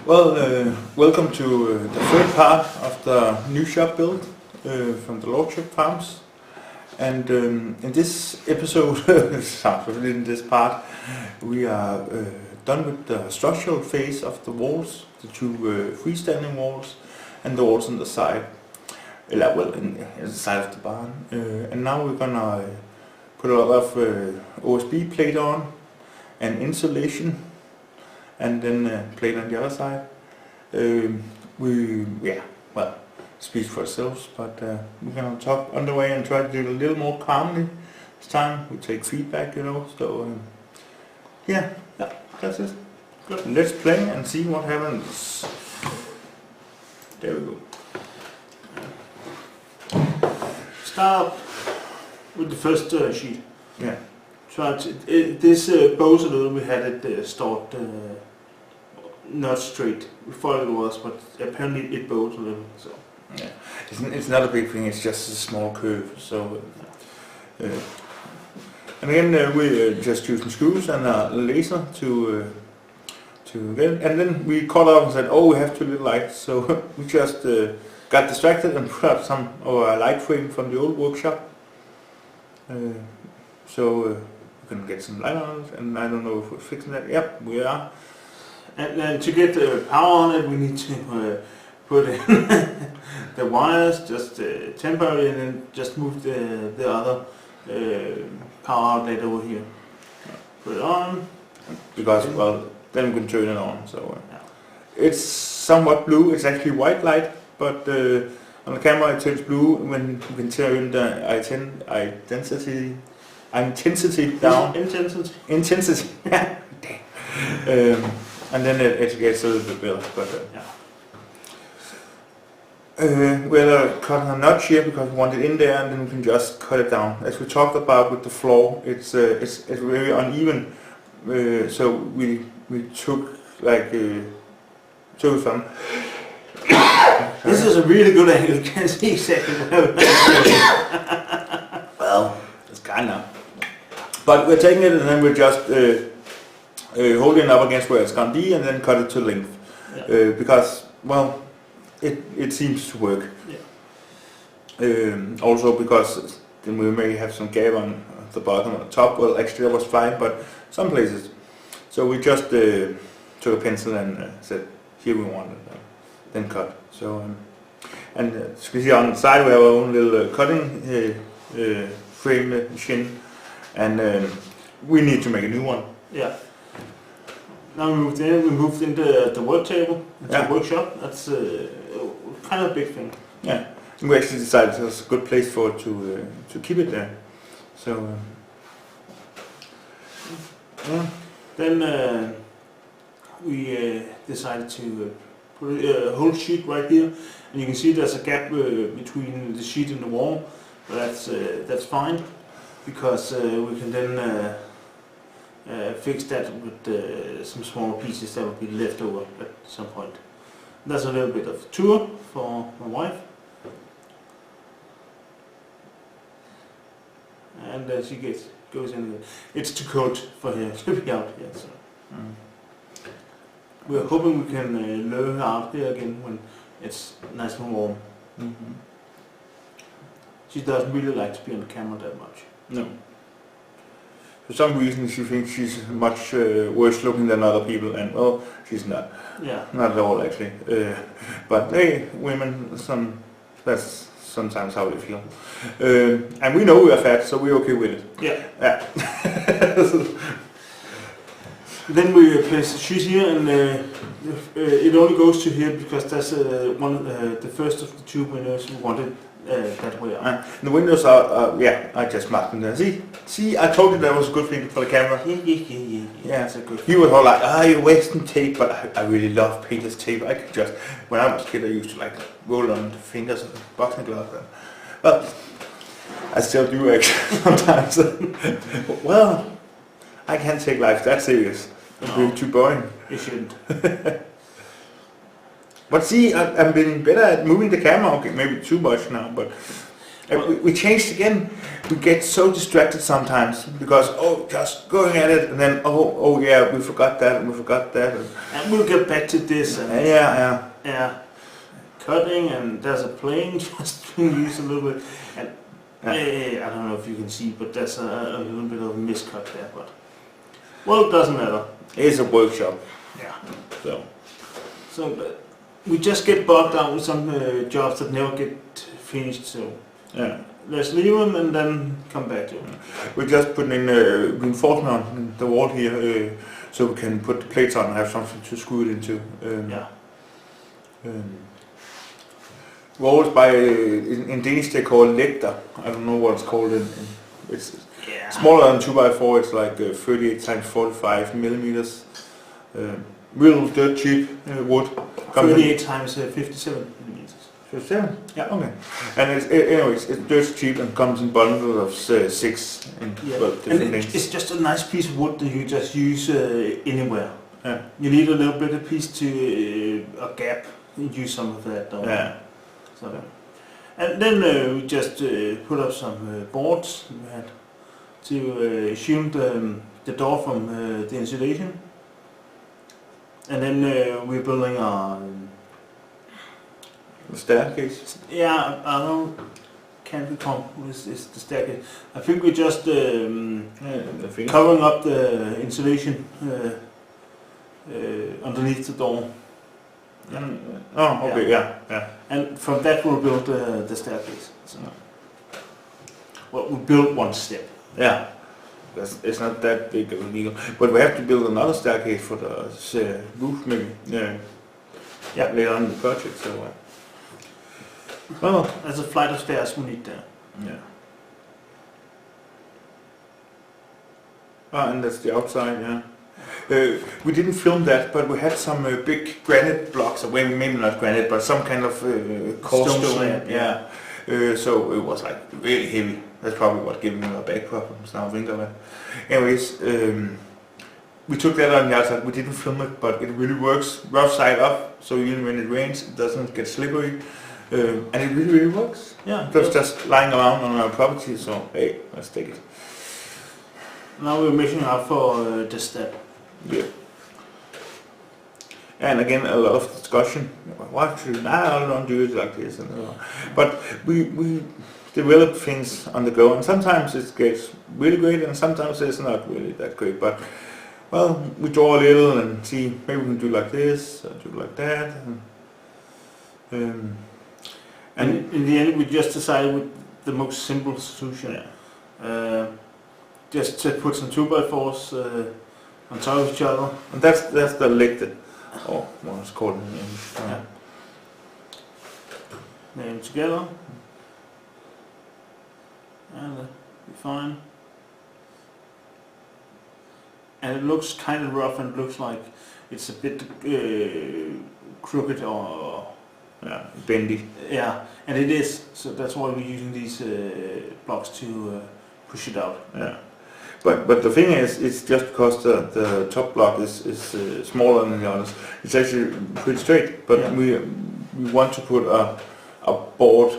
Welcome to the third part of the new shop build from the Lordship farms. And in this episode, in this part, we are done with the structural phase of the walls, the two freestanding walls, and the walls on the side. In the side of the barn. And now we're gonna put a lot of OSB plate on and insulation, and then plate on the other side. Speaks for ourselves, but we're gonna talk on the way and try to do it a little more calmly this time. We take feedback, so that's it. Good. Let's play and see what happens. There we go. Start with the first sheet. Yeah. So this bows a little. We had it stored not straight. We thought it was, but apparently it bows a little. So yeah, it's not a big thing. It's just a small curve. So and again we just use some screws and a laser to get it. And then we called out and said, oh, we have too little light. So we just got distracted and put up some of our light frame from the old workshop. So we can get some light on it, and I don't know if we're fixing that. Yep, we are. And to get the power on it, we need to put in the wires just temporarily, and then just move the other power outlet over here. Put it on. Because, then we can turn it on. So it's somewhat blue. It's actually white light, but on the camera it turns blue when you can turn the intensity down. Intensity. And then it gets a little bit better. But we're cutting a notch here because we want it in there, and then we can just cut it down. As we talked about with the floor, it's very uneven. So we took some. This is a really good angle. You can see exactly where well, it's kind of. But we're taking it and then we're just holding it up against where it's going to be, and then cut it to length. Yeah. Because, it seems to work. Yeah. Also because then we may have some gap on the bottom or the top. Well, actually that was fine, but some places. So we just took a pencil and said, here we want it. Then cut. So and as you can see on the side we have our own little cutting frame machine, and we need to make a new one. Yeah. Now we moved into the work table, the workshop. That's kind of a big thing. Yeah. And we actually decided it was a good place for it to keep it there. So then we decided to put a whole sheet right here, and you can see there's a gap between the sheet and the wall, but that's fine, because we can then fix that with some smaller pieces that will be left over at some point. That's a little bit of a tour for my wife, and she goes in. It's too cold for her to be out here, so. We're hoping we can lure her out here again when it's nice and warm. Mm-hmm. She doesn't really like to be on the camera that much. No. For some reason she thinks she's much worse looking than other people, and she's not. Yeah. Not at all actually. But hey, women, that's sometimes how they feel. And we know we are fat, so we're okay with it. Yeah. Then we place the sheet here, and it only goes to here because that's the first of the two windows we wanted that way out. The windows are, I just marked them there. See, I told you that was a good thing for the camera. Yeah, it's a good thing. You were all like, you're wasting tape, but I really love paintless tape. I could just, when I was a kid, I used to roll on the fingers of the boxing glove. Well, I still do actually sometimes. Well, I can't take life that serious. It's really too boring. You shouldn't. But see, I've been better at moving the camera. Okay, maybe too much now, but We changed again. We get so distracted sometimes because just going at it, and then oh yeah, we forgot that and we forgot that. And we'll get back to this. And Yeah. Cutting, and there's a plane just being used a little bit. And I don't know if you can see, but there's a little bit of a miscut there. But well, it doesn't matter. It's a workshop. Yeah. So we just get bogged down with some jobs that never get finished. So let's leave them and then come back to them. We just put in reinforcement on the wall here, so we can put the plates on and have something to screw it into. Walls by in Danish they call lægter. I don't know what it's called it's smaller than 2x4. It's like 38 times 45 millimeters. Real dirt cheap wood. 38 times 57 millimeters. 57? Yeah. Okay. And anyways, it's dirt cheap and comes in bundles of 6 in different lengths. It's just a nice piece of wood that you just use anywhere. Yeah. You need a little bit of piece to a gap. You use some of that. Yeah. So, and then we just put up some boards. We had to shield the door from the insulation. And then we're building a staircase. Yeah, I don't. Can't recall is the staircase. I think we're just covering up the insulation underneath the door. Oh, okay, yeah. And from that we'll build the staircase. So, well, we build one step. Yeah. It's not that big of a deal, but we have to build another staircase for the roof, maybe. Yeah. Later on in the project. So, well, there's a flight of stairs we need there. Yeah. And that's the outside. Yeah. We didn't film that, but we had some big granite blocks. Well, maybe not granite, but some kind of coarse stone. Yeah. So it was like really heavy. That's probably what gave me my back problems now. I think of it. Anyways, we took that on the outside. We didn't film it, but it really works. Rough side up, so even when it rains, it doesn't get slippery, and it really works. Yeah. It was just lying around on our property, so hey, let's take it. Now we're measuring out for the step. Yeah. And again, a lot of discussion. Why should I don't do it like this? But we develop things on the go, and sometimes it gets really great, and sometimes it's not really that great. But well, we draw a little and see maybe we can do like this, or do like that. And in the end, we just decided with the most simple solution. Just to put some 2x4s on top of each other. And that's the lægter, or what it's called in English. Nail them together. And be fine. And it looks kind of rough, and it looks like it's a bit crooked or bendy. Yeah, and it is. So that's why we're using these blocks to push it out. Yeah. But the thing is, it's just because the top block is smaller than the others. It's actually pretty straight, but we want to put a board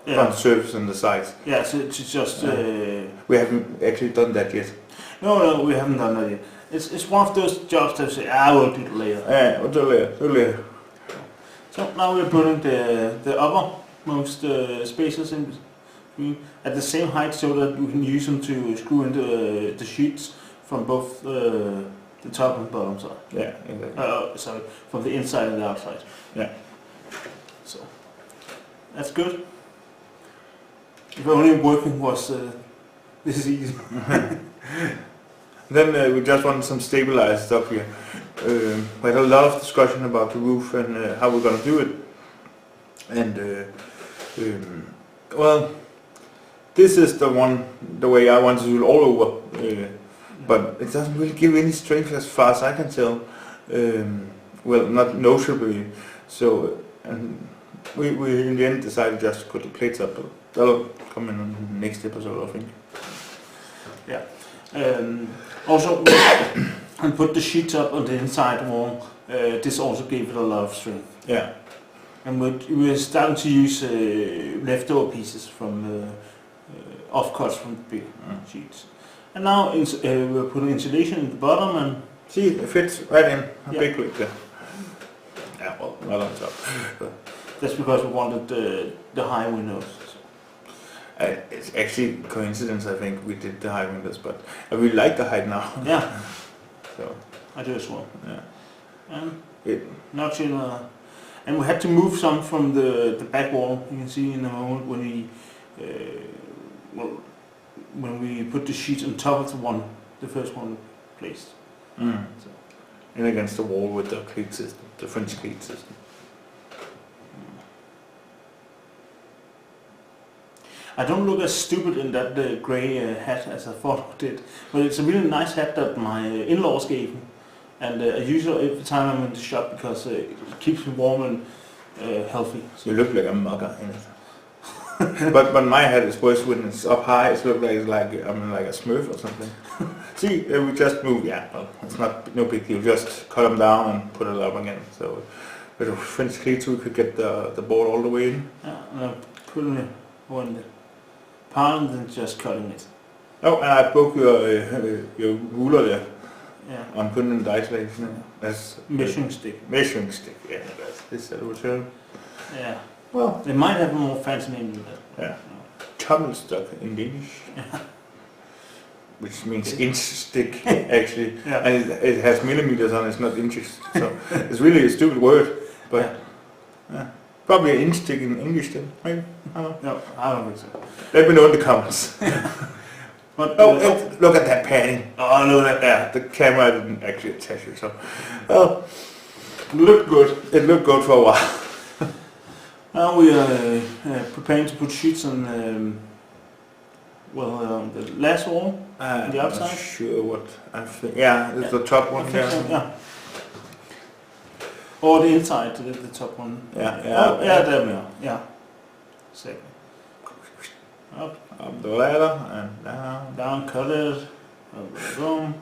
on the surface and the sides. Yeah, so it's just... we haven't actually done that yet. No, we haven't done that yet. It's one of those jobs that say, we'll do it later. Yeah, we'll do it later. So now we're putting the uppermost spacers in at the same height, so that we can use them to screw into the sheets from both the top and bottom side. Yeah, exactly. Sorry, from the inside and the outside. Yeah. So that's good. If only working was this is easy. Then we just want some stabilized stuff here. We had a lot of discussion about the roof and how we're gonna do it. And well, this is the way I want to do it all over. But it doesn't really give any strength as far as I can tell. Well, not noticeably. So, and we in the end decided just to put the plates up. But that'll come in on the next episode, I think. Yeah. Also, and put the sheets up on the inside wall. This also gave it a lot of strength. Yeah. And we're starting to use leftover pieces from offcuts from the big sheets. And now we're putting insulation in the bottom, and see, it fits right in a Yeah. big clip there. Yeah, well, not on top. that's because we wanted the high windows. It's actually coincidence, I think, we did the high windows, but I really like the height now. Yeah, So, I do as well. yeah. And It, notch in, and we had to move some from the back wall. You can see in a moment when we put the sheet on top of the first one placed. So. in against the wall with the cleat system, the French cleat system. I don't look as stupid in that grey hat as I thought I did, but it's a really nice hat that my in-laws gave me, and I use it every time I'm in the shop because it keeps me warm and healthy. You look like a mugger in it. but my hat is worse when it's up high. It looks like I'm like a Smurf or something. See, we just move. Yeah, well, it's no big deal. Just cut them down and put it up again. So with a French cleat, we could get the board all the way in. Yeah, and I'm putting it on the pound and just cutting it. Oh, and I broke your ruler there. Yeah. I'm putting in the isolation. That's Measuring stick. Measuring stick. Yeah, that's this return. Yeah. Well, They might have a more fancy name than that. yeah. Tunnel stock in Danish. Which means inch stick, actually. Yeah. And it has millimeters on it, it's not inches. So it's really a stupid word. But yeah. Probably an inch stick in English then, maybe? I don't know. No, I don't think so. Let me know in the comments. But, Look at that padding. Oh, look at that. The camera didn't actually attach it. So, well, it looked good. It looked good for a while. now we are preparing to put sheets on the last wall. The outside? I'm not sure what I think. Yeah, it's the top one I here. think so, yeah. Or the inside, the top one. Yeah. There we are. Yeah. Second. Up the ladder and down. Down, cut it. Boom.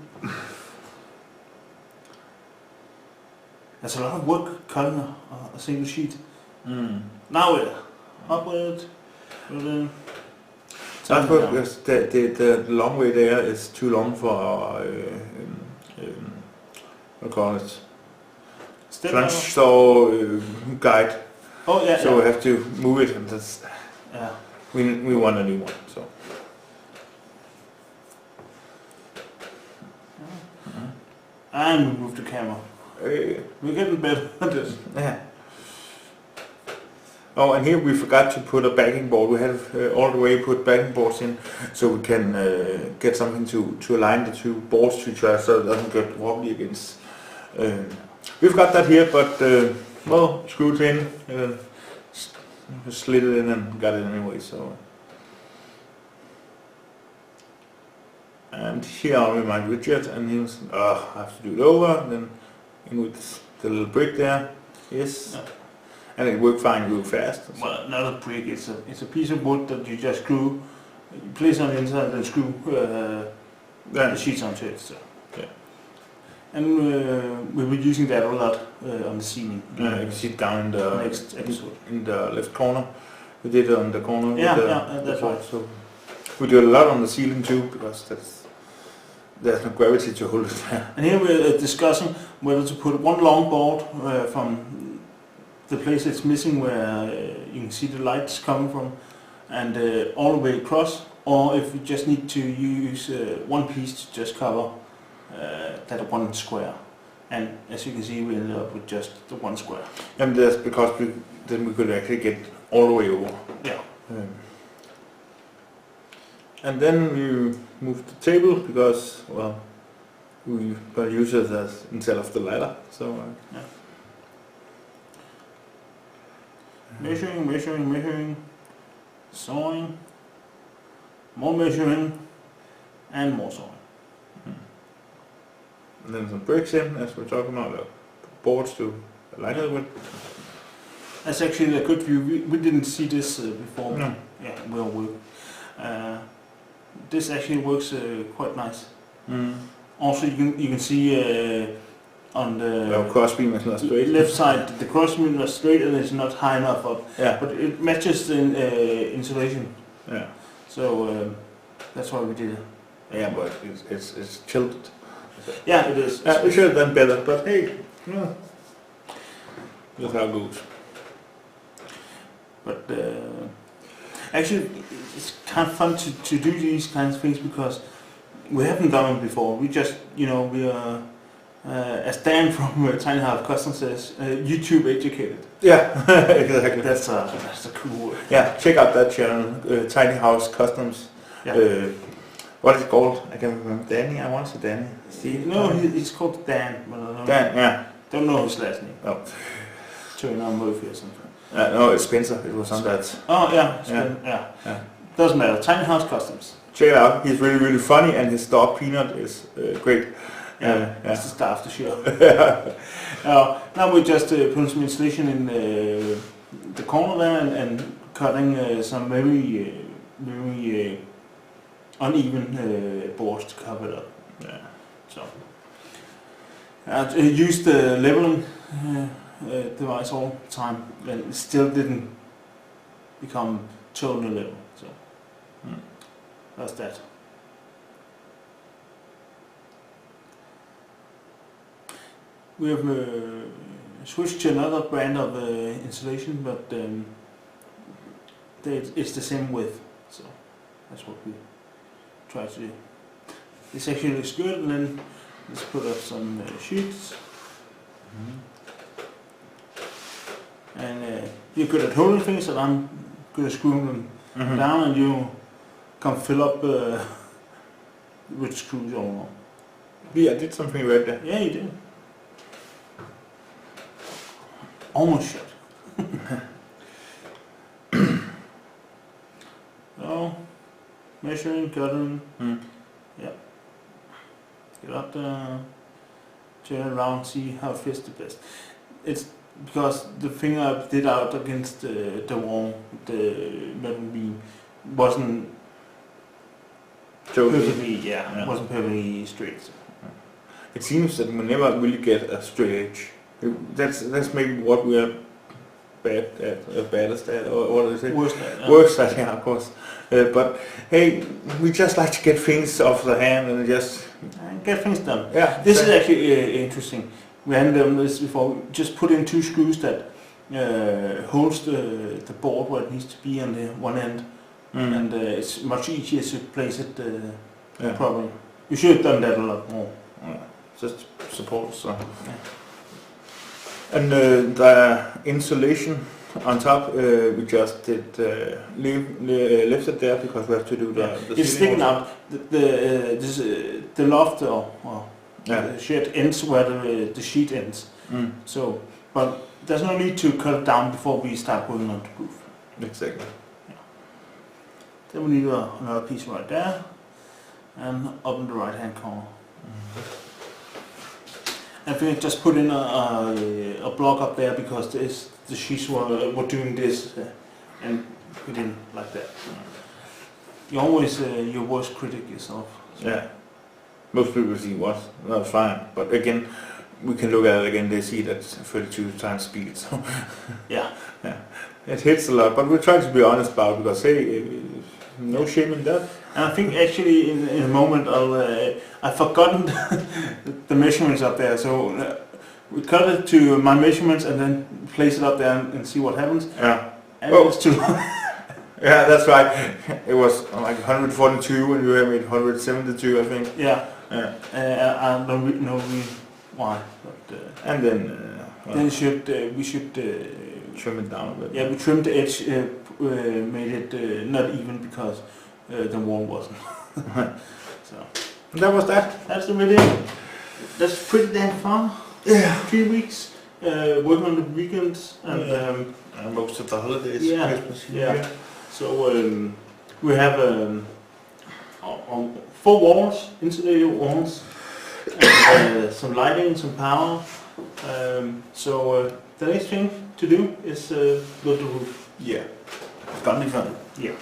There's a lot of work cutting a single sheet. Now we're up with it. Put it in. That's because the long way there is too long for our what call it? Trench saw guide. Oh yeah. So we have to move it, and that's, Yeah. we want a new one. So. And we move the camera. We're getting better at this. Yeah. Oh, and here we forgot to put a backing board. We have all the way put backing boards in, so we can get something to align the two boards to each other, so it doesn't get wobbly against. We've got that here, but well, screwed in, slid it in and got it anyway. So. And here I'll remind Richard, and he was, I have to do it over, and then in with the little brick there, yes. Yeah. And it worked fine, real fast. So. Well, not a brick, it's a piece of wood that you just screw, you place on the inside and then screw the sheets onto it. So. Yeah. And we were using that a lot on the ceiling. You can see it down in the Next episode. in the left corner. We did it on the corner. Yeah, with that's right. So we do a lot on the ceiling too, because there's no gravity to hold it there. And here we're discussing whether to put one long board from the place it's missing where you can see the lights coming from, and all the way across, or if we just need to use one piece to just cover that one square. And as you can see, we ended up with just the one square. And that's because then we could actually get all the way over. Yeah. And then we moved the table because, well, we're going to use it as instead of the ladder. So Yeah. Measuring, sawing, more measuring, and more sawing. and then some bricks in, as we're talking about, boards to align it with. That's actually a good view. We didn't see this before. No. Yeah, will work. This actually works quite nice. Also, you can see on the crossbeam is not straight. left side. The crossbeam was straight and it's not high enough up. Yeah. But it matches the insulation. Yeah. So that's why we did it. Yeah, but it's tilted. Yeah, it is. We should have done better, but hey, that's how it goes. But actually, it's kind of fun to do these kinds of things because we haven't done it before. We just, we are, as Dan from Tiny House Custom says, YouTube educated. Yeah, exactly. That's a cool word. Yeah, check out that channel, Tiny House Customs. Yeah. What is it called? I can't remember. Danny, I want to say Danny. Steve? No, he's called Dan. But I don't Dan, yeah. Don't know his last name. Oh. Turner Murphy or something. No, it's Spencer. It was on that. Oh, yeah. Yeah. Doesn't matter. Tiny House Customs. Check it out. He's really, really funny, and his dog Peanut is great. Yeah, that's the star of the show. Now we just put some insulation in the corner there and cutting some very uneven boards to cover it up. Yeah. So I used the leveling device all the time, and it still didn't become totally level. So that's that. We have switched to another brand of insulation, but it's the same width, so that's what we try to do. This actually looks good, and then let's put up some sheets. And you're good at holding things, and I'm good at screwing them down, and you can fill up with screws all along. Yeah, I did something right there. Yeah, you did. Almost shut. So, measuring, cutting. Yeah. Get up there, turn around, see how it fits the best. It's because the thing I did out against the wall, the metal beam, wasn't perfectly, wasn't perfectly straight. So. It seems that we never really get a straight edge. That's maybe what we are baddest at, or what is it? Worst at, yeah, of course. But hey, we just like to get things off the hand and just get things done. Yeah. This is actually interesting. We hadn't done this before. We just put in 2 screws that holds the board where it needs to be on the one end, and it's much easier to place it properly. You should have done that a lot more. Just support. So. Yeah. And the insulation on top, we just did lift it there because we have to do the it's sticking out. The loft the shed ends where the sheet ends. So, but there's no need to cut it down before we start putting on the roof. Exactly. Yeah. Then we need another piece right there, and up in the right hand corner. I think I just put in a block up there because the sheets were doing this and put in like that. You're always your worst critic yourself. So. Yeah. Most people see what? That's fine. But again, we can look at it again, they see that 32 times speed. So yeah. It hits a lot, but we try to be honest about it because hey, no shame in that. And I think actually in a moment I've forgotten the measurements up there, so we cut it to my measurements and then place it up there and see what happens. Yeah. And it's too long. Yeah, that's right. It was like 142 and you have made 172, I think. Yeah. I don't know why. But, and then we should trim it down a bit. Yeah, we trimmed the edge, made it not even because the wall wasn't. So that was that. That's the video. That's pretty damn fun. Yeah. 3 weeks working on the weekends and most of the holidays. Yeah. Christmas. Yeah. So we have 4 walls, insulated walls, and, some lighting, some power. So the next thing to do is build the roof. Yeah. It's gonna be fun. Yeah.